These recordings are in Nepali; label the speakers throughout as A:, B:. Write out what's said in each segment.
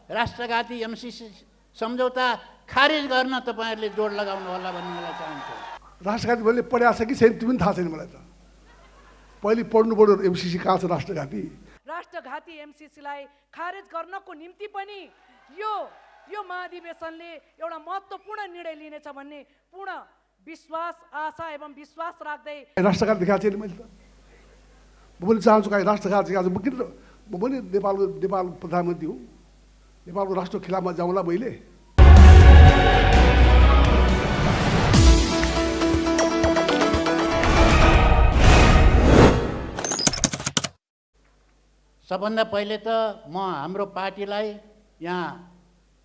A: राष्ट्रघाती एमसीसी सम्झौता खारिज गर्न तपाईहरुले जोड लगाउनु होला भन्ने मलाई चाहन्छु।
B: राष्ट्रघाती भन्ने पढ्या छ कि छैन त्यो पनि थाहा छैन मलाई त। पहिले पढ्नु पर्यो एमसीसी कहाँ छ राष्ट्रघाती।
C: राष्ट्रघाती एमसीसीलाई खारेज गर्नको निम्ति पनि यो महाधिवेशनले एउटा महत्त्वपूर्ण निर्णय लिनेछ भन्ने पूर्ण विश्वास, आशा एवं विश्वास राख्दै
B: राष्ट्रघात देखाएको छैन मैले त। म पनि चाहन्छु कि राष्ट्रघात देखाएको छ। म पनि नेपाल प्रधानमन्त्री हुँ, नेपालको राष्ट्र खिलाफमा जाउँला मैले।
A: सबभन्दा पहिले त म हाम्रो पार्टीलाई यहाँ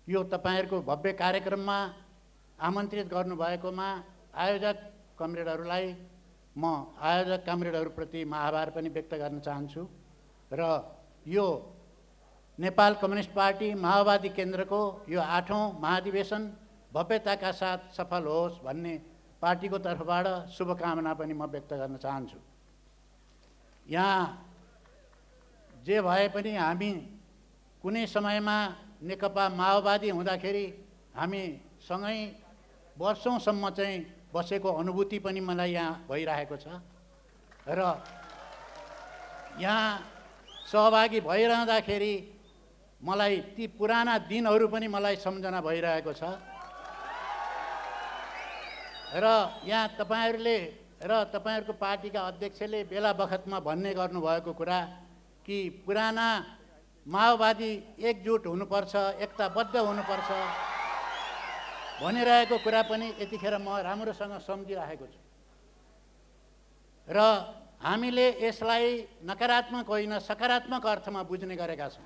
A: यो तपाईहरुको भव्य कार्यक्रममा आमन्त्रित गर्नुभएकोमा आयोजक कमरेडहरूलाई म आयोजक कमरेडहरूप्रति म आभार पनि व्यक्त गर्न चाहन्छु र यो नेपाल कम्युनिस्ट पार्टी माओवादी केन्द्रको यो 8औं महाधिवेशन भव्यताका साथ सफल होस् भन्ने पार्टीको तर्फबाट शुभकामना पनि म व्यक्त गर्न चाहन्छु। यहाँ जे भए पनि हामी कुनै समयमा नेकपा माओवादी हुँदाखेरि हामी सँगै वर्षौंसम्म चाहिँ बसेको अनुभूति पनि मलाई यहाँ भइरहेको छ र यहाँ सहभागी भइरहँदाखेरि मलाई ती पुराना दिनहरू पनि मलाई सम्झना भइरहेको छ र यहाँ तपाईहरुले र तपाईहरुको पार्टीका अध्यक्षले बेला बखतमा भन्ने गर्नुभएको कुरा कि पुराना माओवादी एकजुट हुनुपर्छ, एकताबद्ध हुनुपर्छ भनिरहेको कुरा पनि यतिखेर म राम्रोसँग सम्झिरहेको छु र हामीले यसलाई नकारात्मक होइन सकारात्मक अर्थमा बुझ्ने गरेका छौँ।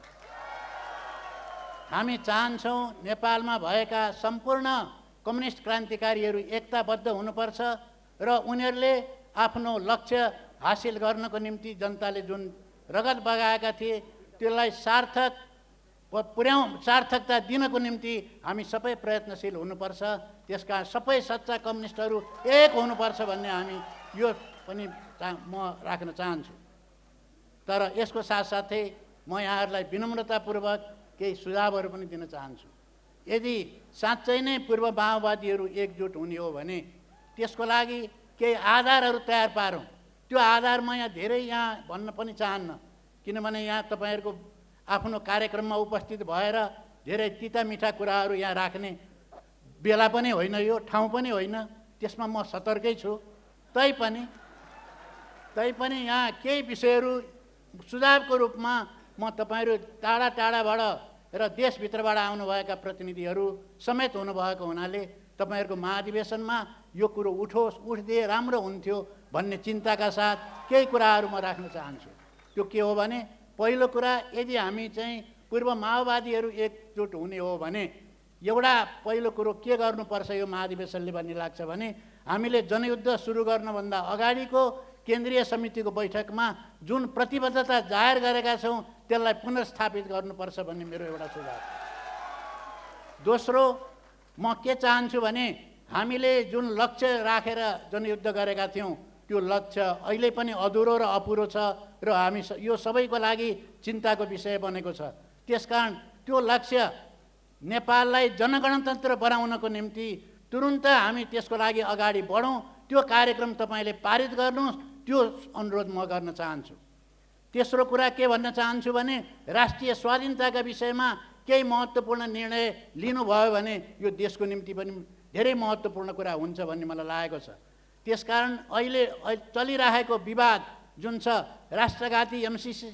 A: हामी चाहन्छौँ नेपालमा भएका सम्पूर्ण कम्युनिस्ट क्रान्तिकारीहरू एकताबद्ध हुनुपर्छ र उनीहरूले आफ्नो लक्ष्य हासिल गर्नको निम्ति जनताले जुन रगत बगाएका थिए त्यसलाई सार्थकता दिनको निम्ति हामी सबै प्रयत्नशील हुनुपर्छ। त्यसका सबै सच्चा कम्युनिस्टहरू एक हुनुपर्छ भन्ने हामी यो पनि म राख्न चाहन्छु। तर यसको साथसाथै म यहाँहरूलाई विनम्रतापूर्वक केही सुझावहरू पनि दिन चाहन्छु। यदि साँच्चै नै पूर्व माओवादीहरू एकजुट हुने हो भने त्यसको लागि केही आधारहरू तयार पारौँ। त्यो आधार म यहाँ धेरै यहाँ भन्न पनि चाहन्न, किनभने यहाँ तपाईहरुको आफ्नो कार्यक्रममा उपस्थित भएर धेरै तिता मिठा कुराहरू यहाँ राख्ने बेला पनि होइन, यो ठाउँ पनि होइन, त्यसमा म सतर्कै छु। तैपनि यहाँ केही विषयहरू सुझावको रूपमा म तपाईहरु टाढा टाढाबाट र देशभित्रबाट आउनुभएका प्रतिनिधिहरू समेत हुनुभएको हुनाले तपाईहरुको महाधिवेशनमा यो कुरो उठ्दिए राम्रो हुन्थ्यो भन्ने चिन्ताका साथ केही कुराहरू म राख्न चाहन्छु। त्यो के हो भने पहिलो कुरा, यदि हामी चाहिँ पूर्व माओवादीहरू एकजुट हुने हो भने एउटा पहिलो कुरो के गर्नुपर्छ यो महाधिवेशनले भन्ने लाग्छ भने हामीले जनयुद्ध सुरु गर्नभन्दा अगाडिको केन्द्रीय समितिको बैठकमा जुन प्रतिबद्धता जाहेर गरेका छौँ त्यसलाई पुनर्स्थापित गर्नुपर्छ भन्ने मेरो एउटा सुझाव। दोस्रो, म के चाहन्छु भने हामीले जुन लक्ष्य राखेर जनयुद्ध गरेका थियौँ त्यो लक्ष्य अहिले पनि अधुरो र अपुरो छ र हामी यो सबैको लागि चिन्ताको विषय बनेको छ। त्यसकारण त्यो लक्ष्य नेपाललाई जनगणतन्त्र बनाउनको निम्ति तुरुन्त हामी त्यसको लागि अगाडि बढौँ। त्यो कार्यक्रम तपाईले पारित गर्नुहोस्, त्यो अनुरोध म गर्न चाहन्छु। तेस्रो कुरा के भन्न चाहन्छु भने राष्ट्रिय स्वाधीनताका विषयमा केही महत्त्वपूर्ण निर्णय लिनुभयो भने यो देशको निम्ति पनि धेरै महत्त्वपूर्ण कुरा हुन्छ भन्ने मलाई लागेको छ। त्यसकारण अहिले चलिरहेको विवाद जुन छ राष्ट्रघाती एमसीसी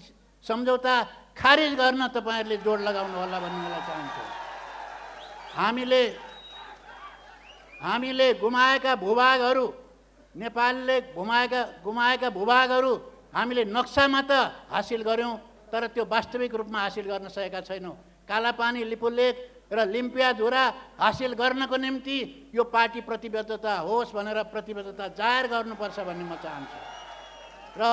A: सम्झौता खारिज गर्न तपाईहरुले जोड लगाउनु होला भन्ने मलाई चाहन्छु। हामीले गुमाएका भूभागहरू, नेपालले गुमाएका भूभागहरू हामीले नक्सामा त हासिल गर्यौं तर त्यो वास्तविक रूपमा हासिल गर्न सकेका छैनौं। कालापानी, लिपुलेख र लिम्पियाधुरा हासिल गर्नको निम्ति यो पार्टी प्रतिबद्धता होस् भनेर प्रतिबद्धता जाहेर गर्नुपर्छ भन्ने म चाहन्छु र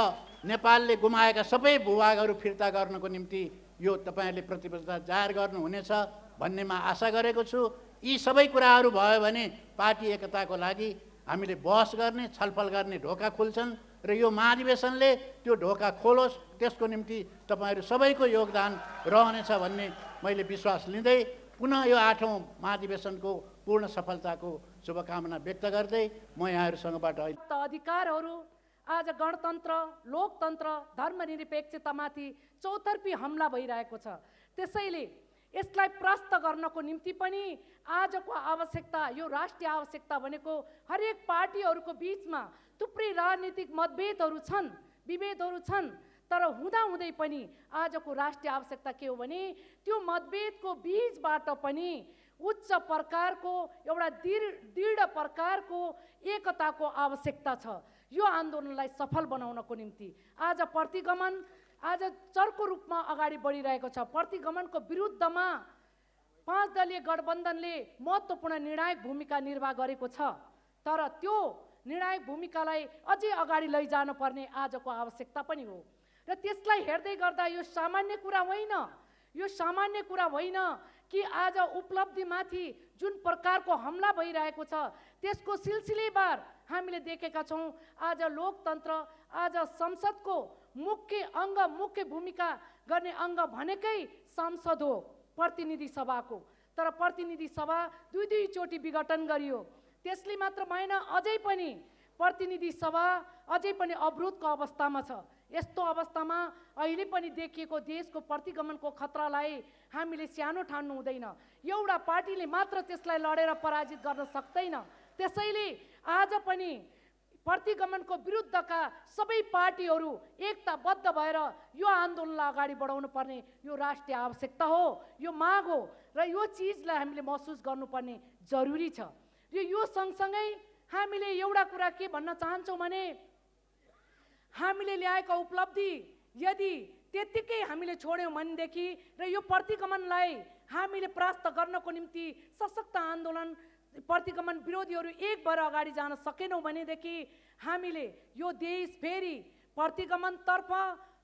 A: नेपालले गुमाएका सबै भूभागहरू फिर्ता गर्नको निम्ति यो तपाईहरुले प्रतिबद्धता जाहेर गर्नुहुनेछ भन्नेमा आशा गरेको छु। यी सबै कुराहरू भयो भने पार्टी एकताको लागि हामीले बहस गर्ने, छलफल गर्ने ढोका खुल्छन् र यो महाधिवेशनले त्यो ढोका खोलोस्, त्यसको निम्ति तपाईहरु सबैको योगदान रहनेछ भन्ने मैले विश्वास लिँदै पुनः यो 8औं महाधिवेशनको पूर्ण सफलताको शुभकामना व्यक्त गर्दै म यहाँहरूसँगबाट
C: अधिकारहरू आज गणतन्त्र, लोकतन्त्र, धर्मनिरपेक्षतामाथि चौतर्फी हमला भइरहेको छ। त्यसैले यसलाई प्रस्त गर्नको निम्ति पनि आजको आवश्यकता, यो राष्ट्रिय आवश्यकता भनेको हरेक पार्टीहरूको बिचमा थुप्रै राजनीतिक मतभेदहरू छन्, विभेदहरू छन्, तर हुँदाहुँदै पनि आजको राष्ट्रिय आवश्यकता के हो भने त्यो मतभेदको बीचबाट पनि उच्च प्रकारको एउटा दृढ प्रकारको एकताको आवश्यकता छ। यो आन्दोलनलाई सफल बनाउनको निम्ति आज प्रतिगमन आज चर्को रूपमा अगाडि बढिरहेको छ। प्रतिगमनको विरुद्धमा 5 दलीय गठबन्धनले महत्त्वपूर्ण निर्णायक भूमिका निर्वाह गरेको छ, तर त्यो निर्णायक भूमिकालाई अझै अगाडि लैजानुपर्ने आजको आवश्यकता पनि हो। र त्यसलाई हेर्दै गर्दा यो सामान्य कुरा होइन, यो सामान्य कुरा होइन कि आज उपलब्धिमाथि जुन प्रकारको हमला भइरहेको छ त्यसको सिलसिलेवार हामीले देखेका छौँ। आज लोकतन्त्र, आज संसदको मुख्य भूमिका गर्ने अङ्ग भनेकै संसद हो, प्रतिनिधि सभाको। तर प्रतिनिधि सभा दुई विघटन गरियो। त्यसले मात्र भएन, अझै पनि प्रतिनिधि सभा अझै पनि अवरोधको अवस्थामा छ। यस्तो अवस्थामा अहिले पनि देखिएको देशको प्रतिगमनको खतरालाई हामीले सानो ठान्नु हुँदैन। एउटा पार्टीले मात्र त्यसलाई लडेर पराजित गर्न सक्दैन। त्यसैले आज पनि प्रतिगमनको विरुद्धका सबै पार्टीहरू एकताबद्ध भएर यो आन्दोलनलाई अगाडि बढाउनु पर्ने यो राष्ट्रिय आवश्यकता हो, यो माग हो र यो चिजलाई हामीले महसुस गर्नुपर्ने जरुरी छ। र यो सँगसँगै हामीले एउटा कुरा के भन्न चाहन्छौँ भने हामीले ल्याएका उपलब्धि यदि त्यत्तिकै हामीले छोड्यौँ भनेदेखि र यो प्रतिगमनलाई हामीले परास्त गर्नको निम्ति सशक्त आन्दोलन, प्रतिगमन विरोधीहरू एक भएर अगाडि जान सकेनौँ भनेदेखि हामीले यो देश फेरि प्रतिगमनतर्फ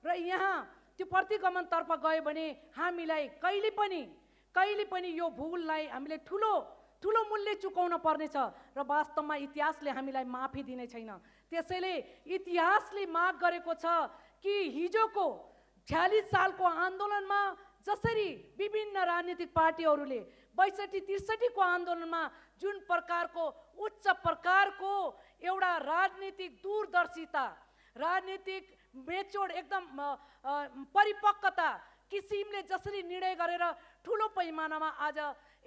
C: र यहाँ त्यो प्रतिगमनतर्फ गयो भने हामीलाई कहिले पनि यो भूललाई हामीले ठुलो मूल्य चुकाउन पर्नेछ र वास्तवमा इतिहासले हामीलाई माफी दिने छैन। त्यसैले इतिहासले माग गरेको छ कि हिजोको 46 सालको आन्दोलनमा जसरी विभिन्न राजनीतिक पार्टीहरूले 62-63 को आन्दोलनमा जुन प्रकारको उच्च प्रकारको एउटा राजनीतिक दूरदर्शिता, राजनीतिक मेच्योर एकदम परिपक्वता किसिमले जसरी निर्णय गरेर ठुलो पैमानामा आज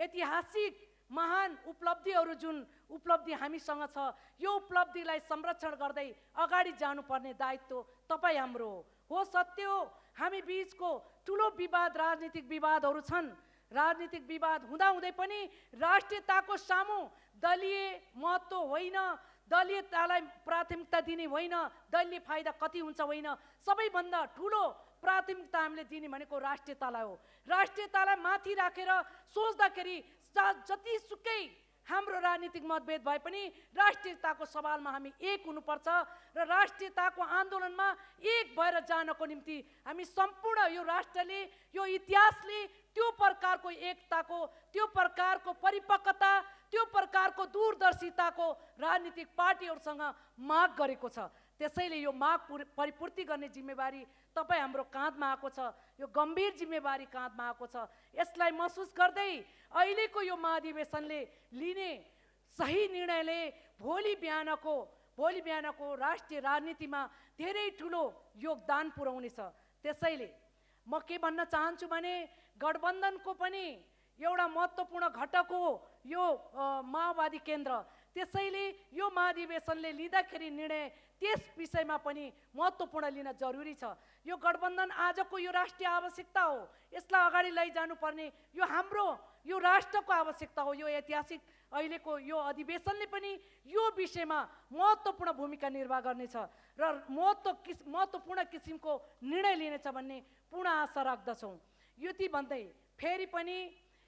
C: ऐतिहासिक महान उपलब्धिहरू जुन उपलब्धि हामीसँग छ यो उपलब्धिलाई संरक्षण गर्दै अगाडि जानुपर्ने दायित्व तपाईँ हाम्रो हो। सत्य हो, हामी बीचको ठुलो विवाद, राजनीतिक विवादहरू छन्। राजनीतिक विवाद हुँदाहुँदै पनि राष्ट्रियताको सामु दलीय महत्त्व होइन, दलीयतालाई प्राथमिकता दिने होइन, दलीय फाइदा कति हुन्छ होइन, सबैभन्दा ठुलो प्राथमिकता हामीले दिने भनेको राष्ट्रियतालाई हो। राष्ट्रियतालाई माथि राखेर सोच्दाखेरि जतिसुकै हाम्रो राजनीतिक मतभेद भए पनि राष्ट्रियताको सवालमा हामी एक हुनुपर्छ र राष्ट्रियताको आन्दोलनमा एक भएर जानको निम्ति हामी सम्पूर्ण यो राष्ट्रले, यो इतिहासले त्यो प्रकारको एकताको, त्यो प्रकारको परिपक्वता, त्यो प्रकारको दूरदर्शिताको राजनीतिक पार्टीहरूसँग माग गरेको छ। त्यसैले यो माग परिपूर्ति गर्ने जिम्मेवारी तपाईँ हाम्रो काँधमा आएको छ, यो गम्भीर जिम्मेवारी काँधमा आएको छ। यसलाई महसुस गर्दै अहिलेको यो महाधिवेशनले लिने सही निर्णयले भोलि बिहानको राष्ट्रिय राजनीतिमा धेरै ठुलो योगदान पुर्याउनेछ। त्यसैले म के भन्न चाहन्छु भने गठबन्धनको पनि एउटा महत्त्वपूर्ण घटक हो यो माओवादी केन्द्र। त्यसैले यो महाधिवेशनले लिँदाखेरि निर्णय त्यस विषयमा पनि महत्त्वपूर्ण लिन जरुरी छ। यो गठबन्धन आजको यो राष्ट्रिय आवश्यकता हो, यसलाई अगाडि लैजानुपर्ने यो हाम्रो यो राष्ट्रको आवश्यकता हो। यो ऐतिहासिक अहिलेको यो अधिवेशनले पनि यो विषयमा महत्त्वपूर्ण भूमिका निर्वाह गर्नेछ र महत्त्वपूर्ण किसिमको निर्णय लिनेछ भन्ने पूर्ण आशा राख्दछौँ। यति भन्दै फेरि पनि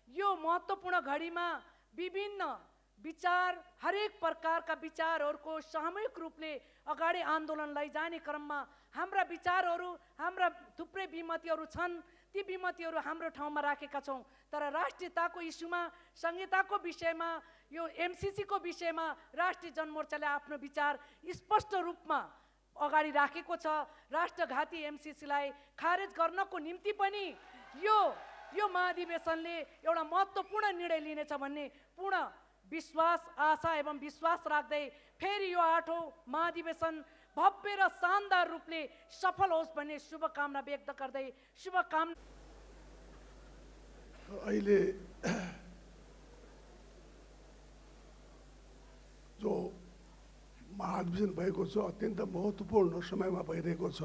C: यो महत्त्वपूर्ण घडीमा विभिन्न विचार, हरेक प्रकारका विचारहरूको सामूहिक रूपले अगाडि आन्दोलन लैजाने क्रममा हाम्रा विचारहरू, हाम्रा थुप्रै विमतिहरू छन्, ती विमतिहरू हाम्रो ठाउँमा राखेका छौँ। तर राष्ट्रियताको इस्युमा, संहिताको विषयमा, यो एमसिसीको विषयमा राष्ट्रिय जनमोर्चाले आफ्नो विचार स्पष्ट रूपमा अगाडि राखेको छ। राष्ट्रघाती एमसिसीलाई खारेज गर्नको निम्ति पनि यो यो महाधिवेशनले एउटा महत्त्वपूर्ण निर्णय लिनेछ भन्ने पूर्ण विश्वास आशा एवं विश्वास राख्दै फेरि यो 8औं महाधिवेशन भव्य र शानदार रूपले सफल होस् भन्ने शुभकामना व्यक्त गर्दै शुभकामना।
B: अहिले जो महाधिवेशन भएको छ अत्यन्त महत्त्वपूर्ण समयमा भइरहेको छ।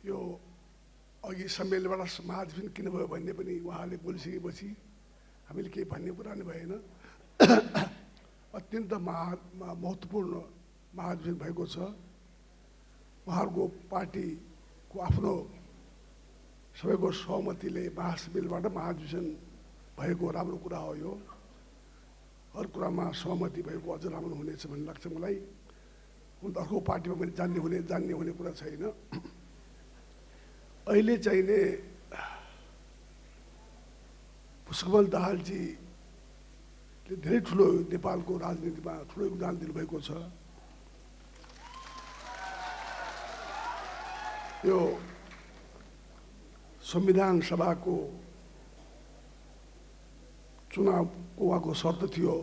B: यो अघि सम्मेलनबाट महाधिवेशन किन भयो भन्ने पनि उहाँले बोलिसकेपछि हामीले केही भन्ने कुरा नै भएन। अत्यन्त महत्त्वपूर्ण महाधिवेशन भएको छ। उहाँहरूको पार्टीको आफ्नो सबैको सहमतिले महासम्मेलनबाट महाधिवेशन भएको राम्रो कुरा हो। यो हर कुरामा सहमति भएको अझ राम्रो हुनेछ भन्ने लाग्छ मलाई। अर्को पार्टीमा पनि जान्ने हुने कुरा छैन। अहिले चाहिने पुष्पकमल दाहालजीले धेरै ठुलो नेपालको राजनीतिमा ठुलो योगदान दिनुभएको छ। यो संविधान सभाको चुनावको उहाँको शर्त थियो,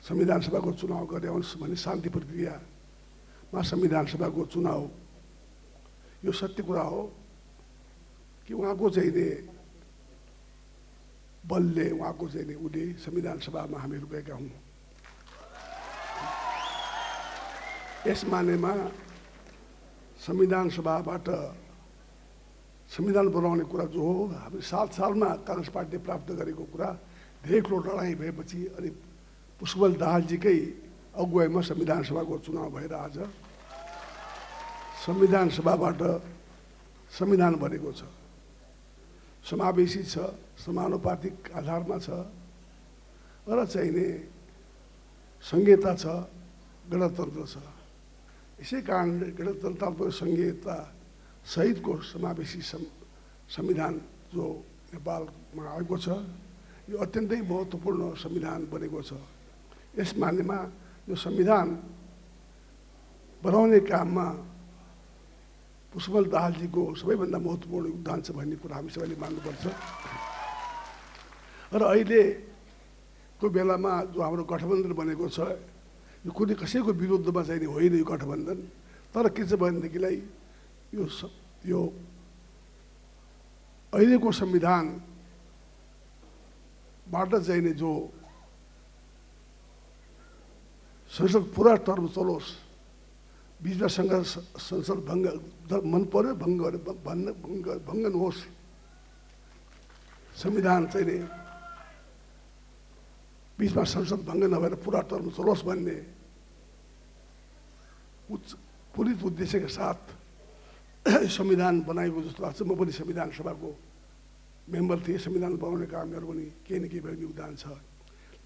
B: संविधान सभाको चुनाव गराउनुहोस् भन्ने शान्ति प्रक्रियामा संविधान सभाको चुनाव। यो सत्य कुरा हो कि उहाँको चाहिँ बलले उहाँको चाहिँ उसले संविधान सभामा हामीहरू गएका हौँ। यस मानेमा संविधान सभाबाट संविधान बनाउने कुरा जो हो, हामी 7 सालमा काङ्ग्रेस पार्टीले प्राप्त गरेको कुरा धेरै ठुलो लडाइँ भएपछि अनि पुष्पकमल दाहालजीकै अगुवाईमा संविधान सभाको चुनाव भएर आज संविधान सभाबाट संविधान बनेको छ। समावेशी छ, समानुपातिक आधारमा छ र चाहिने संहिता छ, गणतन्त्र छ। यसै कारणले गणतन्त्र संहिता सहितको समावेशी संविधान जो नेपालमा आएको छ यो अत्यन्तै महत्त्वपूर्ण संविधान बनेको छ। यस मानेमा यो संविधान बनाउने काममा पुष्पकमल दाहालजीको सबैभन्दा महत्त्वपूर्ण योगदान छ भन्ने कुरा हामी सबैले मान्नुपर्छ। र अहिलेको बेलामा जो हाम्रो गठबन्धन बनेको छ यो कुनै कसैको विरुद्धमा चाहिँ होइन यो गठबन्धन। तर के छ भनेदेखिलाई यो अहिलेको संविधानबाट चाहिने जो संसद पुरा टर्म चलोस्, बिचमा संसद भङ्ग मन पर्यो भङ्ग नहोस्, संविधान चाहिँ बिचमा संसद भङ्ग नभएर पुरा टर्म चलोस् भन्ने पुलित उद्देश्यका साथ संविधान बनाएको जस्तो लाग्छ। म पनि संविधान सभाको मेम्बर थिएँ। संविधान बनाउने काम मेरो पनि केही न केही भएको योगदान छ।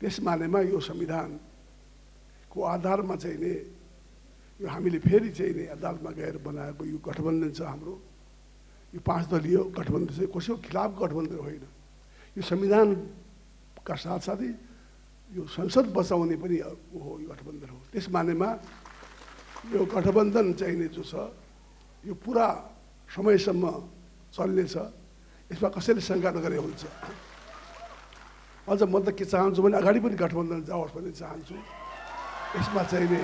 B: त्यस मानेमा यो संविधानको आधारमा चाहिँ नि यो हामीले फेरि चाहिँ नि अदालतमा गएर बनाएको यो गठबन्धन छ हाम्रो। यो 5 दलीय गठबन्धन चाहिँ कसैको खिलाफ गठबन्धन होइन। यो संविधानका साथसाथै यो संसद बचाउने पनि हो यो गठबन्धन हो। त्यस मानेमा यो गठबन्धन चाहिने जो छ यो पुरा समयसम्म चल्नेछ, यसमा कसैले शङ्का नगरे हुन्छ। अझ म त के चाहन्छु भने अगाडि पनि गठबन्धन जाओस् भन्ने चाहन्छु। यसमा चाहिने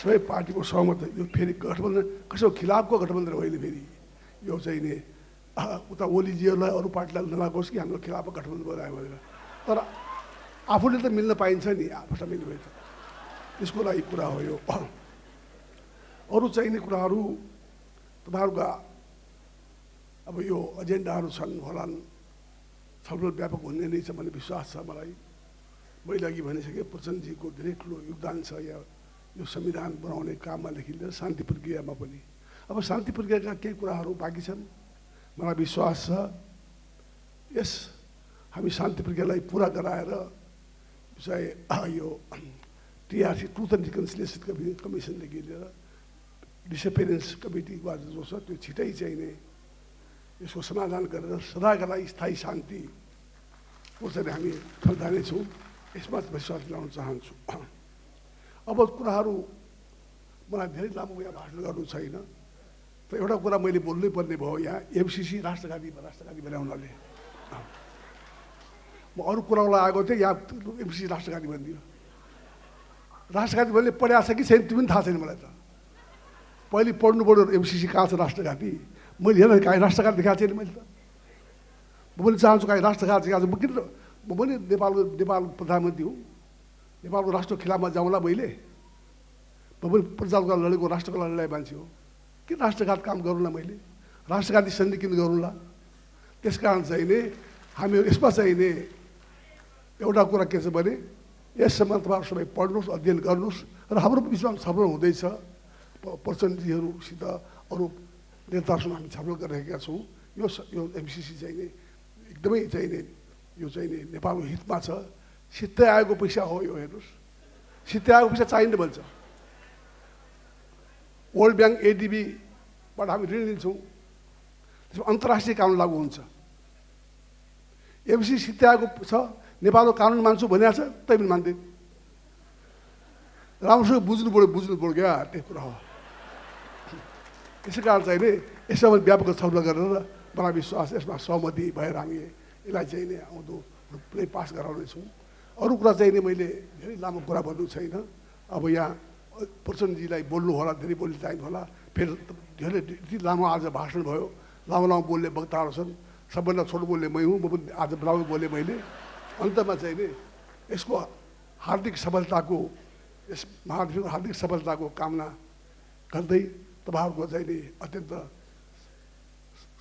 B: सबै पार्टीको सहमत यो फेरि गठबन्धन कसैको खिलाफको गठबन्धन होइन। फेरि यो चाहिँ नि उता ओलीजीहरूलाई अरू पार्टीलाई नलागोस् कि हाम्रो खिलाफको गठबन्धन बनायो भनेर। तर आफूले त मिल्न पाइन्छ नि, आफूलाई मिल्नु भयो त त्यसको लागि कुरा हो। यो अरू चाहिने कुराहरू तपाईँहरूका अब यो एजेन्डाहरू छन् होलान्, छलफल व्यापक हुने नै छ भन्ने विश्वास छ मलाई। मैले अघि भनिसकेँ प्रचण्डजीको धेरै ठुलो योगदान छ यो संविधान बनाउने काममादेखि लिएर शान्ति प्रक्रियामा पनि। अब शान्ति प्रक्रियाका केही कुराहरू बाँकी छन्। मलाई विश्वास छ यस हामी शान्ति प्रक्रियालाई पुरा गराएर चाहे यो टिआरसी ट्रुथ एन्ड रिकन्सिलिएसन कमिसनदेखि लिएर डिसअपियरेन्स कमिटी जो छ त्यो छिटै चाहिने यसको समाधान गरेर सदाका लागि स्थायी शान्तिको चाहिँ हामी ठल्दानेछौँ। यसमा विश्वास दिलाउन चाहन्छु। अब कुराहरू मलाई धेरै लामो यहाँ भाषण गर्नु छैन। त एउटा कुरा मैले बोल्नै पर्ने भयो यहाँ एमसिसी राष्ट्रघाती बनाउनाले म अरू कुरालाई आएको थिएँ यहाँ एमसिसी राष्ट्रघाती भनिदियो राष्ट्रघाती मैले पढाएको छ कि छैन त्यो पनि थाहा छैन मलाई त पहिले पढ्नु पऱ्यो एमसिसी कहाँ छ राष्ट्रघाती मैले हेर काहीँ राष्ट्रघाती देखाएको छैन मैले त म पनि चाहन्छु काहीँ राष्ट्रघाती देखाएको छ म किन म पनि नेपाल प्रधानमन्त्री हुँ नेपालको राष्ट्रको खिलाफमा जाउँला मैले म पनि प्रजाको लडेको राष्ट्रको लडाइँ मान्छे हो किन राष्ट्रघात काम गरौँला मैले राष्ट्रघाती सन्धि किन गरौँला त्यस कारण चाहिँ नि हामीहरू यसमा चाहिँ नि एउटा कुरा के छ भने यससम्म तपाईँहरू सबै पढ्नुहोस् अध्ययन गर्नुहोस् र हाम्रो बिचमा छलफल हुँदैछ प्रचण्डजीहरूसित अरू नेताहरूसँग हामी छलफल गरिरहेका छौँ यो एमसिसी चाहिँ नि एकदमै चाहिँ नि यो चाहिँ नि नेपालको हितमा छ सित्तै आएको पैसा हो यो हेर्नुहोस् सित्तै आएको पैसा चाहिने भन्छ वर्ल्ड ब्याङ्क एडिबीबाट हामी ऋण लिन्छौँ त्यसमा अन्तर्राष्ट्रिय कानुन लागू हुन्छ एमसिसी सित्तै आएको छ नेपालको कानुन मान्छु भनेको छ तै पनि मान्दैन राम्रोसँग बुझ्नु पऱ्यो क्या त्यो कुरा हो यसै कारण चाहिँ नि यसमा व्यापक छलफल गरेर मलाई विश्वास यसमा सहमति भएर हामी यसलाई चाहिँ नि आउँदो पुरै पास गराउनेछौँ अरू कुरा चाहिँ नि मैले धेरै लामो कुरा भन्नु छैन अब यहाँ प्रचण्डजीलाई बोल्नु होला धेरै बोल्ने टाइम होला फेरि धेरै यति लामो आज भाषण भयो लामो बोल्ने वक्ताहरू छन् सबभन्दा छोटो बोल्ने मै हुँ म पनि आज लामो बोलेँ मैले अन्तमा चाहिँ नि यसको हार्दिक सफलताको यस महाधिवेशनको हार्दिक सफलताको कामना गर्दै तपाईँहरूको चाहिँ नि अत्यन्त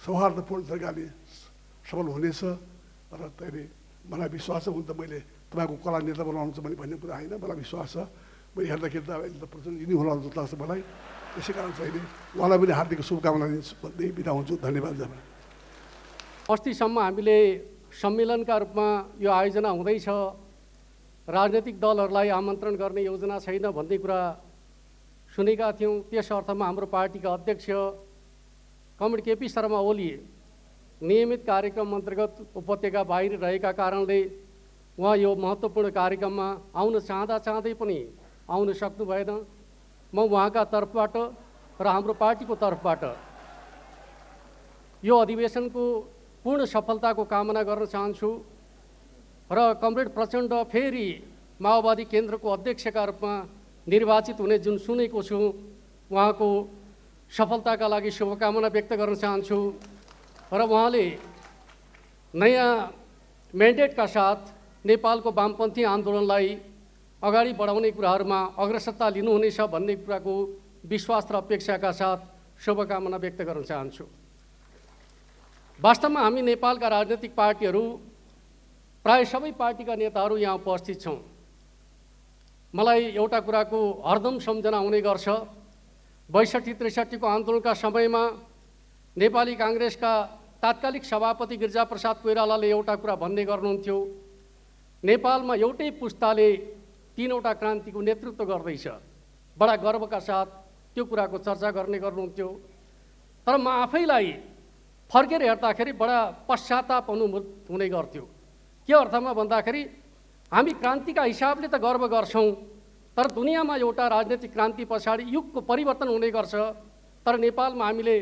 B: सौहार्दपूर्ण तरिकाले सफल हुनेछ र त्यही मलाई विश्वास छ हुन त मैले तपाईँको कला नेता बनाउनु छ भन्ने कुरा होइन मलाई विश्वास छ मैले हेर्दाखेरि अहिले त प्रचण्ड यिनी होला जस्तो लाग्छ मलाई त्यसै कारण चाहिँ नि उहाँलाई पनि हार्दिक शुभकामना दिन्छु भन्दै बिदा हुन्छु धन्यवाद जनाब
D: अस्तिसम्म हामीले सम्मेलनका रूपमा यो आयोजना हुँदैछ राजनैतिक दलहरूलाई आमन्त्रण गर्ने योजना छैन भन्ने कुरा सुनेका थियौँ त्यस अर्थमा हाम्रो पार्टीका अध्यक्ष कमरेड केपी शर्मा ओली नियमित कार्यक्रम अन्तर्गत उपत्यका बाहिर रहेका कारणले उहाँ यो महत्त्वपूर्ण कार्यक्रममा आउन चाहँदै पनि आउन सक्नु भएन म उहाँका तर्फबाट र हाम्रो पार्टीको तर्फबाट यो अधिवेशनको पूर्ण सफलताको कामना गर्न चाहन्छु र कमरेड प्रचण्ड फेरि माओवादी केन्द्रको अध्यक्षका रूपमा निर्वाचित हुने जुन सुनेको छु उहाँको सफलताका लागि शुभकामना व्यक्त गर्न चाहन्छु र उहाँले नयाँ म्यान्डेटका साथ नेपालको वामपन्थी आन्दोलनलाई अगाडि बढाउने कुराहरूमा अग्रसरता लिनुहुनेछ भन्ने कुराको विश्वास र अपेक्षाका साथ शुभकामना व्यक्त गर्न चाहन्छु। वास्तवमा हामी नेपालका राजनैतिक पार्टीहरू प्राय सबै पार्टीका नेताहरू यहाँ उपस्थित छौँ। मलाई एउटा कुराको हरदम सम्झना हुने गर्छ 62-63 को आन्दोलनका समयमा नेपाली काङ्ग्रेसका तात्कालिक सभापति गिरिजाप्रसाद कोइरालाले एउटा कुरा भन्ने गर्नुहुन्थ्यो नेपालमा एउटै पुस्ताले 3वटा क्रान्तिको नेतृत्व गर्दैछ बडा गर्वका साथ त्यो कुराको चर्चा गर्ने गर्नुहुन्थ्यो। तर म आफैलाई फर्केर हेर्दाखेरि बडा पश्चाताप अनुभूत हुने गर्थ्यो के अर्थमा भन्दाखेरि हामी क्रान्तिका हिसाबले त गर्व गर्छौँ तर दुनियाँमा एउटा राजनैतिक क्रान्ति पछाडि युगको परिवर्तन हुने गर्छ तर नेपालमा हामीले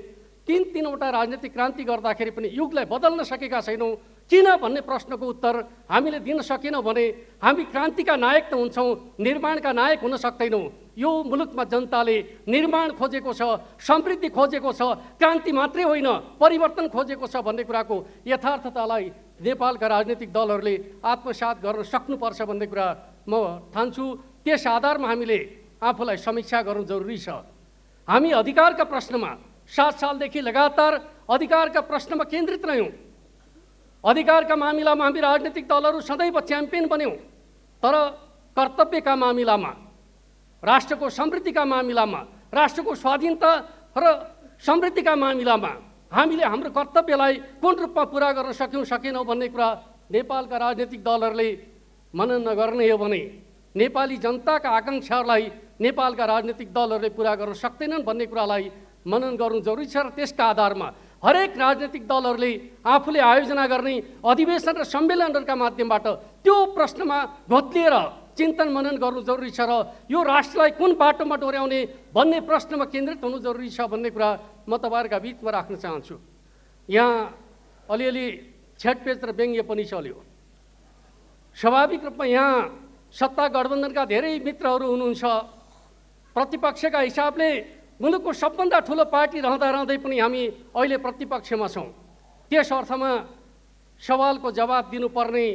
D: तीनवटा राजनैतिक क्रान्ति गर्दाखेरि पनि युगलाई बदल्न सकेका छैनौँ किन भन्ने प्रश्नको उत्तर हामीले दिन सकेनौँ भने हामी क्रान्तिका नायक त हुन्छौँ निर्माणका नायक हुन सक्दैनौँ। यो मुलुकमा जनताले निर्माण खोजेको छ समृद्धि खोजेको छ क्रान्ति मात्रै होइन परिवर्तन खोजेको छ भन्ने कुराको यथार्थतालाई नेपालका राजनैतिक दलहरूले आत्मसात गर्न सक्नुपर्छ भन्ने कुरा म ठान्छु। त्यस आधारमा हामीले आफूलाई समीक्षा गर्नु जरुरी छ। हामी अधिकारका प्रश्नमा 7 सालदेखि लगातार अधिकारका प्रश्नमा केन्द्रित रह्यौँ। अधिकारका मामिलामा हामी राजनैतिक दलहरू सदैव च्याम्पियन बन्यौँ तर कर्तव्यका मामिलामा राष्ट्रको समृद्धिका मामिलामा राष्ट्रको स्वाधीनता र समृद्धिका मामिलामा हामीले हाम्रो कर्तव्यलाई कुन रूपमा पुरा गर्न सकेनौँ भन्ने कुरा नेपालका राजनैतिक दलहरूले मनन नगर्ने हो भने नेपाली जनताका आकाङ्क्षाहरूलाई नेपालका राजनैतिक दलहरूले पुरा गर्न सक्दैनन् भन्ने कुरालाई मनन गर्नु जरुरी छ र त्यसका आधारमा हरेक राजनैतिक दलहरूले आफूले आयोजना गर्ने अधिवेशन र सम्मेलनहरूका माध्यमबाट त्यो प्रश्नमा घोत्लिएर चिन्तन मनन गर्नु जरुरी छ र यो राष्ट्रलाई कुन बाटोमा डोर्याउने भन्ने प्रश्नमा केन्द्रित हुनु जरुरी छ भन्ने कुरा म तपाईँहरूका बिचमा राख्न चाहन्छु। यहाँ अलिअलि छेडपेच र व्यङ्ग्य पनि चल्यो। स्वाभाविक रूपमा यहाँ सत्ता गठबन्धनका धेरै मित्रहरू हुनुहुन्छ। प्रतिपक्षका हिसाबले मुलुकको सबभन्दा ठुलो पार्टी रहँदै पनि हामी अहिले प्रतिपक्षमा छौँ। त्यस अर्थमा सवालको जवाब दिनुपर्ने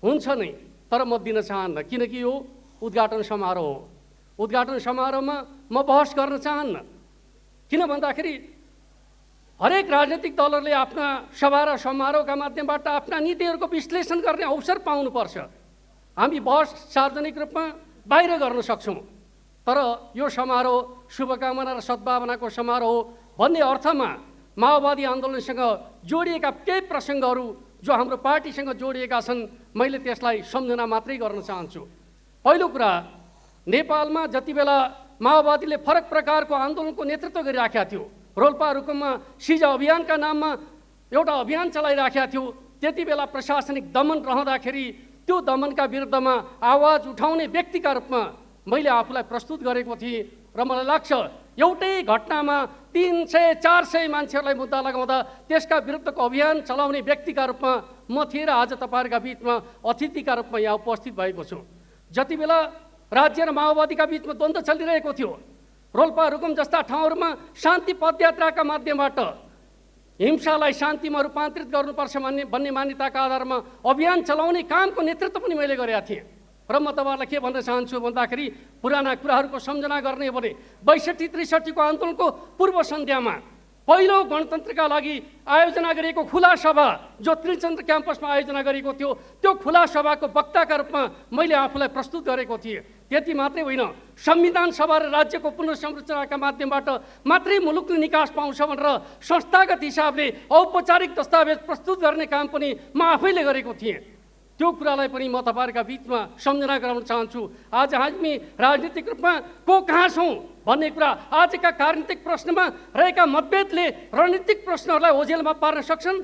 D: हुन्छ नै, तर म दिन चाहन्न, किनकि यो उद्घाटन समारोह हो। उद्घाटन समारोहमा म बहस गर्न चाहन्न। किन भन्दाखेरि हरेक राजनीतिक दलहरूले आफ्ना सभा र समारोहका माध्यमबाट आफ्ना नीतिहरूको विश्लेषण गर्ने अवसर पाउनुपर्छ। हामी बहस सार्वजनिक रूपमा बाहिर गर्न सक्छौँ, तर यो समारोह शुभकामना र सद्भावनाको समारोह भन्ने अर्थमा माओवादी आन्दोलनसँग जोडिएका केही प्रसङ्गहरू जो हाम्रो पार्टीसँग जोडिएका छन्, मैले त्यसलाई सम्झना मात्रै गर्न चाहन्छु। पहिलो कुरा, नेपालमा जति बेला माओवादीले फरक प्रकारको आन्दोलनको नेतृत्व गरिराखेका थियो, रोल्पा रुकुममा सिजा अभियानका नाममा एउटा अभियान चलाइराखेका थियो, त्यति बेला प्रशासनिक दमन रहँदाखेरि त्यो दमनका विरुद्धमा आवाज उठाउने व्यक्तिका रूपमा मैले आफूलाई प्रस्तुत गरेको थिएँ। र मलाई लाग्छ एउटै घटनामा 300-400 मान्छेहरूलाई मुद्दा लगाउँदा त्यसका विरुद्धको अभियान चलाउने व्यक्तिका रूपमा म थिएँ र आज तपाईँहरूका बिचमा अतिथिका रूपमा यहाँ उपस्थित भएको छु। जति बेला राज्य र माओवादीका बिचमा द्वन्द्व चलिरहेको थियो, रोल्पा रुकुम जस्ता ठाउँहरूमा शान्ति पदयात्राका माध्यमबाट हिंसालाई शान्तिमा रूपान्तरित गर्नुपर्छ भन्ने मान्यताका आधारमा अभियान चलाउने कामको नेतृत्व पनि मैले गरेका थिएँ। र म तपाईँहरूलाई के भन्न चाहन्छु भन्दाखेरि पुराना कुराहरूको सम्झना गर्ने हो भने 62-63 को आन्दोलनको पूर्व सन्ध्यामा पहिलो गणतन्त्रका लागि आयोजना गरिएको खुला सभा जो त्रिचन्द्र क्याम्पसमा आयोजना गरिएको थियो, त्यो खुला सभाको वक्ताका रूपमा मैले आफूलाई प्रस्तुत गरेको थिएँ। त्यति मात्रै होइन, संविधान सभा र राज्यको पुनर्संरचनाका माध्यमबाट मात्रै मुलुकले निकास पाउँछ भनेर संस्थागत हिसाबले औपचारिक दस्तावेज प्रस्तुत गर्ने काम पनि म आफैले गरेको थिएँ। त्यो कुरालाई पनि म तपाईँहरूका बिचमा सम्झना गराउन चाहन्छु। आज हामी राजनीतिक रूपमा को कहाँ छौँ भन्ने कुरा आजका राजनीतिक प्रश्नमा रहेका मतभेदले रणनीतिक प्रश्नहरूलाई ओझेलमा पार्न सक्छन्।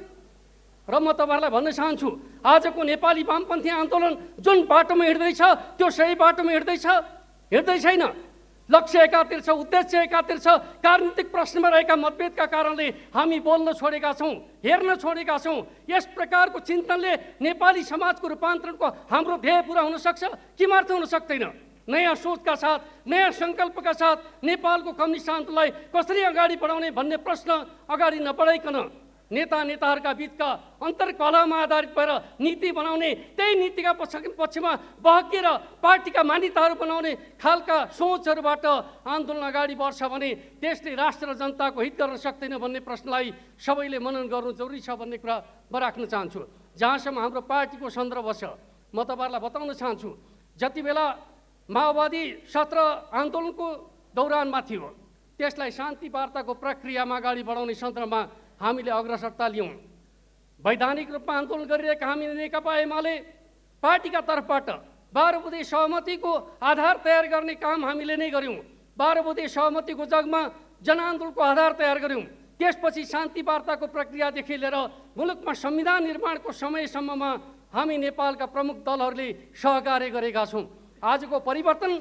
D: र म तपाईँहरूलाई भन्न चाहन्छु, आजको नेपाली वामपन्थी आन्दोलन जुन बाटोमा हिँड्दैछ त्यो सही बाटोमा हिँड्दै छैन। लक्ष्य एकातिर छ, उद्देश्य एकातिर छ। राजनीतिक प्रश्नमा रहेका मतभेदका कारणले हामी बोल्न छोडेका छौँ, हेर्न छोडेका छौँ। यस प्रकारको चिन्तनले नेपाली समाजको रूपान्तरणको हाम्रो ध्येय पुरा हुन सक्छ, किमर्थ हुन सक्दैन? नयाँ सोचका साथ, नयाँ सङ्कल्पका साथ नेपालको कम्युनिस्ट आन्दोलनलाई कसरी अगाडि बढाउने भन्ने प्रश्न अगाडि नबढाइकन नेताहरूका बिचका अन्तर्कलहमा आधारित भएर नीति बनाउने, त्यही नीतिका पक्षमा बहकिएर पार्टीका मान्यताहरू बनाउने खालका सोचहरूबाट आन्दोलन अगाडि बढ्छ भने त्यसले राष्ट्र र जनताको हित गर्न सक्दैन भन्ने प्रश्नलाई सबैले मनन गर्नु जरुरी छ भन्ने कुरा म राख्न चाहन्छु। जहाँसम्म हाम्रो पार्टीको सन्दर्भ छ, म तपाईँहरूलाई बताउन चाहन्छु, जति बेला माओवादी 17 आन्दोलनको दौरानमा थियो, त्यसलाई शान्ति वार्ताको प्रक्रियामा अगाडि बढाउने सन्दर्भमा हामीले अग्रसरता लियौँ। वैधानिक रूपमा आन्दोलन गरिरहेका हामी नेकपा एमाले पार्टीका तर्फबाट 12 बुँदे सहमतिको आधार तयार गर्ने काम हामीले नै गऱ्यौँ। 12 बुँदे सहमतिको जगमा जनआन्दोलनको आधार तयार गऱ्यौँ। त्यसपछि शान्ति वार्ताको प्रक्रियादेखि लिएर मुलुकमा संविधान निर्माणको समयसम्ममा हामी नेपालका प्रमुख दलहरूले सहकार्य गरेका छौँ। आजको परिवर्तन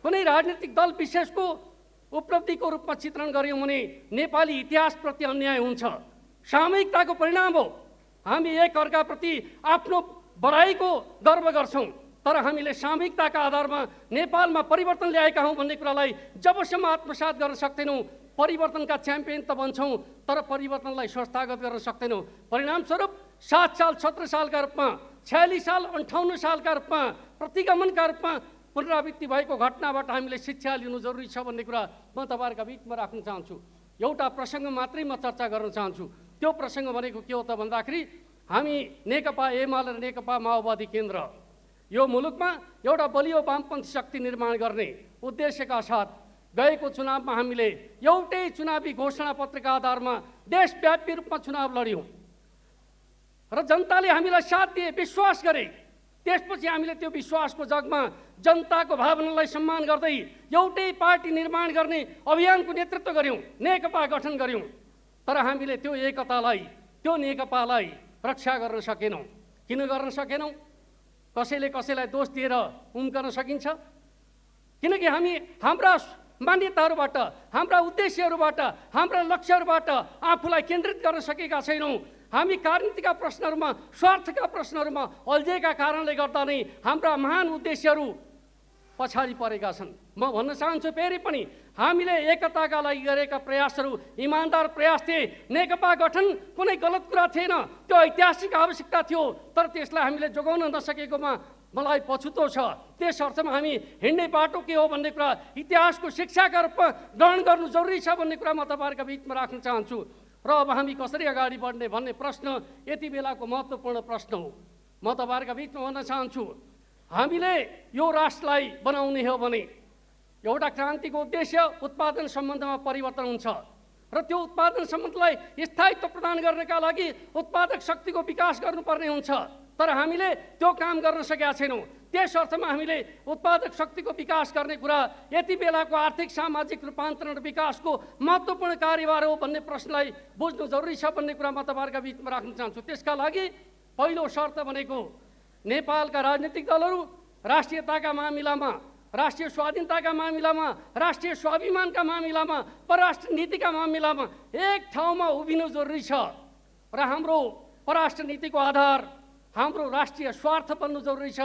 D: कुनै राजनीतिक दल विशेषको उपलब्धिको रूपमा चित्रण गऱ्यौँ भने नेपाली इतिहासप्रति अन्याय हुन्छ, सामूहिकताको परिणाम हो। हामी एक अर्काप्रति आफ्नो बढाइको गर्व गर्छौँ, तर हामीले सामूहिकताका आधारमा नेपालमा परिवर्तन ल्याएका हौँ भन्ने कुरालाई जबसम्म आत्मसात गर्न सक्दैनौँ, परिवर्तनका च्याम्पियन त बन्छौँ तर परिवर्तनलाई संस्थागत गर्न सक्दैनौँ। परिणामस्वरूप 7 साल 17 सालका रूपमा, 46 साल 58 सालका रूपमा, प्रतिगमनका रूपमा पुनरावृत्ति भएको घटनाबाट हामीले शिक्षा लिनु जरुरी छ भन्ने कुरा म तपाईँहरूका बिचमा राख्न चाहन्छु। एउटा प्रसङ्ग मात्रै म चर्चा गर्न चाहन्छु। त्यो प्रसङ्ग भनेको के हो त भन्दाखेरि हामी नेकपा एमाले र नेकपा माओवादी केन्द्र यो मुलुकमा एउटा बलियो वामपन्थी शक्ति निर्माण गर्ने उद्देश्यका साथ गएको चुनावमा हामीले एउटै चुनावी घोषणा पत्रका आधारमा देशव्यापी रूपमा चुनाव लड्यौँ र जनताले हामीलाई साथ दिए, विश्वास गरे। त्यसपछि हामीले त्यो विश्वासको जगमा जनताको भावनालाई सम्मान गर्दै एउटै पार्टी निर्माण गर्ने अभियानको नेतृत्व गऱ्यौँ, नेकपा गठन गऱ्यौँ। तर हामीले त्यो एकतालाई, त्यो नेकपालाई रक्षा गर्न सकेनौँ। किन गर्न सकेनौँ? कसैले कसैलाई दोष दिएर उम्कन सकिन्छ? किनकि हामी हाम्रा मान्यताहरूबाट, हाम्रा उद्देश्यहरूबाट, हाम्रा लक्ष्यहरूबाट आफूलाई केन्द्रित गर्न सकेका छैनौँ। हामी राजनीतिका प्रश्नहरूमा, स्वार्थका प्रश्नहरूमा अल्झेका कारणले गर्दा नै हाम्रा महान उद्देश्यहरू पछाडि परेका छन्। म भन्न चाहन्छु फेरि पनि, हामीले एकताका लागि गरेका प्रयासहरू इमान्दार प्रयास थिए। नेकपा गठन कुनै गलत कुरा थिएन, त्यो ऐतिहासिक आवश्यकता थियो, तर त्यसलाई हामीले जोगाउन नसकेकोमा मलाई पछुतो छ। त्यस अर्थमा हामी हिँड्ने बाटो के हो भन्ने कुरा इतिहासको शिक्षाका रूपमा ग्रहण गर्नु जरुरी छ भन्ने कुरा म तपाईँहरूका बिचमा राख्न चाहन्छु। र अब हामी कसरी अगाडि बढ्ने भन्ने प्रश्न यति बेलाको महत्त्वपूर्ण प्रश्न हो। म तपाईँहरूका बिचमा भन्न चाहन्छु, हामीले यो राष्ट्रलाई बनाउने हो भने एउटा क्रान्तिको उद्देश्य उत्पादन सम्बन्धमा परिवर्तन हुन्छ र त्यो उत्पादन सम्बन्धलाई स्थायित्व प्रदान गर्नका लागि उत्पादक शक्तिको विकास गर्नुपर्ने हुन्छ, तर हामीले त्यो काम गर्न सकेका छैनौँ। त्यस अर्थमा हामीले उत्पादक शक्तिको विकास गर्ने कुरा यति बेलाको आर्थिक सामाजिक रूपान्तरण र विकासको महत्त्वपूर्ण कार्यभार हो भन्ने प्रश्नलाई बुझ्नु जरुरी छ भन्ने कुरा म तपाईँहरूका बिचमा राख्न चाहन्छु। त्यसका लागि पहिलो शर्त भनेको नेपालका राजनीतिक दलहरू राष्ट्रियताका मामिलामा, राष्ट्रिय स्वाधीनताका मामिलामा, राष्ट्रिय स्वाभिमानका मामिलामा, परराष्ट्र नीतिका मामिलामा एक ठाउँमा उभिनु जरुरी छ र हाम्रो परराष्ट्र नीतिको आधार हाम्रो राष्ट्रिय स्वार्थ बन्नु जरुरी छ।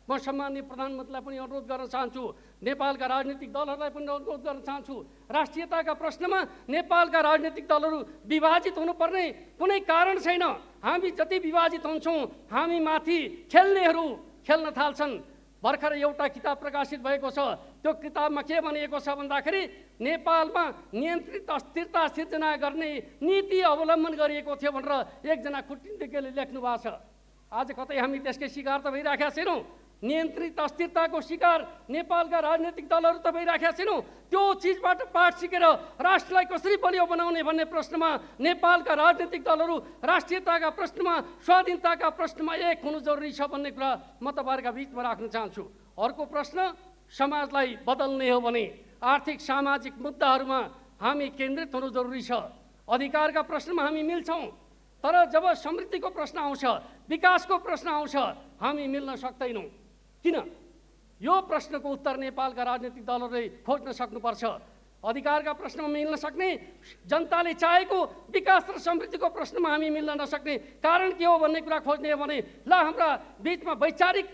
D: म सम्माननीय प्रधानमन्त्रीलाई पनि अनुरोध गर्न चाहन्छु, नेपालका राजनीतिक दलहरूलाई पनि अनुरोध गर्न चाहन्छु, राष्ट्रियताका प्रश्नमा नेपालका राजनीतिक दलहरू विभाजित हुनुपर्ने कुनै कारण छैन। हामी जति विभाजित हुन्छौँ हामी माथि खेल्नेहरू खेल्न थाल्छन्। भर्खर एउटा किताब प्रकाशित भएको छ, त्यो किताबमा के भनिएको छ भन्दाखेरि नेपालमा नियन्त्रित अस्थिरता सिर्जना गर्ने नीति अवलम्बन गरिएको थियो भनेर एकजना कुटनीतिज्ञले लेख्नु भएको छ। आज कतै हामी त्यसकै शिकार त भइराखेका छैनौँ। नियन्त्रित अस्थिरताको शिकार नेपालका राजनीतिक दलहरू त भइराखेका छैनौँ। त्यो चिजबाट पाठ सिकेर राष्ट्रलाई कसरी बलियो बनाउने भन्ने प्रश्नमा नेपालका राजनीतिक दलहरू राष्ट्रियताका प्रश्नमा, स्वाधीनताका प्रश्नमा एक हुनु जरुरी छ भन्ने कुरा म तपाईँहरूका बिचमा राख्न चाहन्छु। अर्को प्रश्न, समाजलाई बदल्ने हो भने आर्थिक सामाजिक मुद्दाहरूमा हामी केन्द्रित हुनु जरुरी छ। अधिकारका प्रश्नमा हामी मिल्छौँ, तर जब समृद्धिको प्रश्न आउँछ, विकासको प्रश्न आउँछ, हामी मिल्न सक्दैनौँ। किन? यो प्रश्नको उत्तर नेपालका राजनीतिक दलहरूले खोज्न सक्नुपर्छ। अधिकारका प्रश्नमा मिल्न सक्ने, जनताले चाहेको विकास र समृद्धिको प्रश्नमा हामी मिल्न नसक्ने कारण के हो भन्ने कुरा खोज्ने हो भने ल हाम्रा बिचमा वैचारिक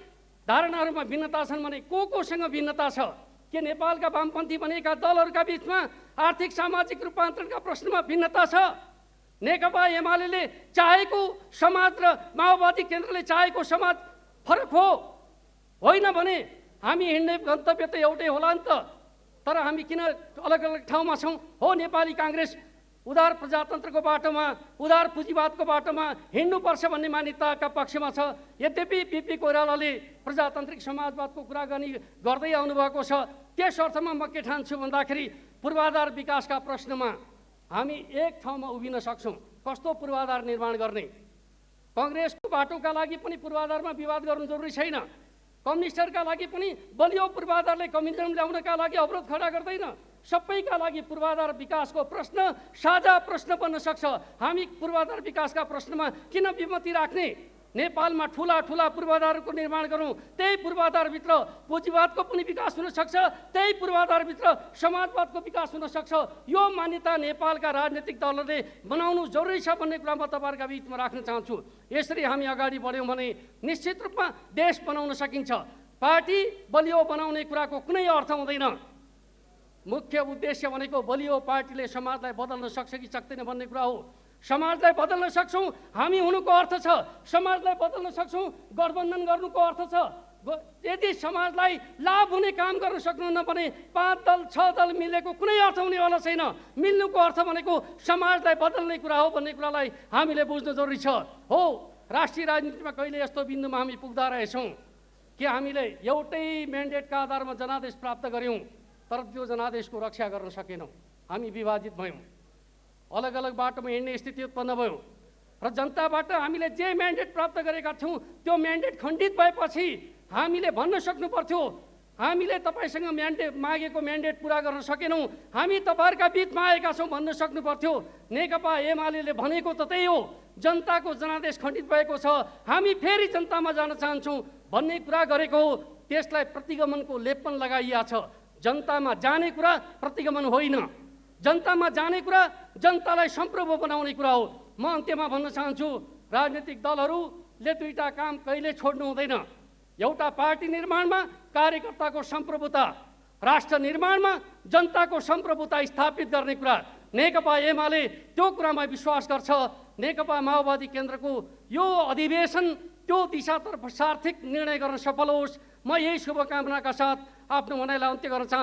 D: धारणाहरूमा भिन्नता छन् भने कोसँग भिन्नता छ? के नेपालका वामपन्थी बनेका दलहरूका बिचमा आर्थिक सामाजिक रूपान्तरणका प्रश्नमा भिन्नता छ? नेकपा एमाले चाहेको समाज र माओवादी केन्द्रले चाहेको समाज फरक हो? होइन भने हामी हिँड्ने गन्तव्य त एउटै होला नि त। तर हामी किन अलग अलग ठाउँमा छौँ? हो, नेपाली काङ्ग्रेस उदार प्रजातन्त्रको बाटोमा, उदार पुँजीवादको बाटोमा हिँड्नुपर्छ भन्ने मान्यताका पक्षमा छ। यद्यपि बिपी कोइरालाले प्रजातान्त्रिक समाजवादको कुरा गर्दै आउनुभएको छ। त्यस अर्थमा म के ठान्छु भन्दाखेरि पूर्वाधार विकासका प्रश्नमा हामी एक ठाउँमा उभिन सक्छौँ। कस्तो पूर्वाधार निर्माण गर्ने? काङ्ग्रेसको बाटोका लागि पनि पूर्वाधारमा विवाद गर्नु जरुरी छैन। कम्युनिस्टहरूका लागि पनि बलियो पूर्वाधारले कम्युनिजम ल्याउनका लागि अवरोध खडा गर्दैन। सबैका लागि पूर्वाधार विकासको प्रश्न साझा प्रश्न बन्न सक्छ। हामी पूर्वाधार विकासका प्रश्नमा किन विमति राख्ने? नेपालमा ठुला ठुला पूर्वाधारको निर्माण गरौँ, त्यही पूर्वाधारभित्र पुँजीवादको पनि विकास हुन सक्छ, त्यही पूर्वाधारभित्र समाजवादको विकास हुन सक्छ। यो मान्यता नेपालका राजनीतिक दलहरूले बनाउनु जरुरी छ भन्ने कुरा म तपाईँहरूका बिचमा राख्न चाहन्छु। यसरी हामी अगाडि बढ्यौँ भने निश्चित रूपमा देश बनाउन सकिन्छ। पार्टी बलियो बनाउने कुराको कुनै अर्थ हुँदैन। मुख्य उद्देश्य भनेको बलियो पार्टीले समाजलाई बदल्न सक्छ कि सक्दैन भन्ने कुरा हो। समाजलाई बदल्न सक्छौँ हामी हुनुको अर्थ छ, समाजलाई बदल्न सक्छौँ गठबन्धन गर्नुको अर्थ छ। यदि समाजलाई लाभ हुने काम गर्न सक्नुहुन्न भने 5 दल 6 दल मिलेको कुनै अर्थ हुनेवाला छैन। मिल्नुको अर्थ भनेको समाजलाई बदल्ने कुरा हो भन्ने कुरालाई हामीले बुझ्नु जरुरी छ। हो, राष्ट्रिय राजनीतिमा कहिले यस्तो बिन्दुमा हामी पुग्दा रहेछौँ कि हामीले एउटै म्यान्डेटका आधारमा जनादेश प्राप्त गऱ्यौँ, तर त्यो जनादेशको रक्षा गर्न सकेनौँ। हामी विभाजित भयौँ, अलग अलग बाटोमा हिँड्ने स्थिति उत्पन्न भयो र जनताबाट हामीले जे म्यान्डेट प्राप्त गरेका थियौँ त्यो म्यान्डेट खण्डित भएपछि हामीले भन्न सक्नु पर्थ्यो हामीले तपाईँसँग मागेको म्यान्डेट पुरा गर्न सकेनौँ, हामी तपाईँहरूका बिचमा आएका छौँ भन्न सक्नु पर्थ्यो। नेकपा एमाले भनेको त त्यही हो, जनताको जनादेश खण्डित भएको छ, हामी फेरि जनतामा जान चाहन्छौँ भन्ने कुरा गरेको हो। त्यसलाई प्रतिगमनको लेपन लगाइएको छ। जनतामा जाने कुरा प्रतिगमन होइन। जनतामा जाने कुरा जनतालाई सम्प्रभु बनाउने कुरा हो। म अन्त्यमा भन्न चाहन्छु, राजनीतिक दलहरूले दुईटा काम कहिले छोड्नु हुँदैन। एउटा पार्टी निर्माणमा कार्यकर्ताको सम्प्रभुता, राष्ट्र निर्माणमा जनताको सम्प्रभुता स्थापित गर्ने कुरा। नेकपा एमाले त्यो कुरामा विश्वास गर्छ। नेकपा माओवादी केन्द्रको यो अधिवेशन त्यो दिशातर्फ सार्थक निर्णय गर्न सफल होस्। म यही शुभकामनाका साथ आफ्नो भनाइलाई अन्त्य गर्न चाहन्छु।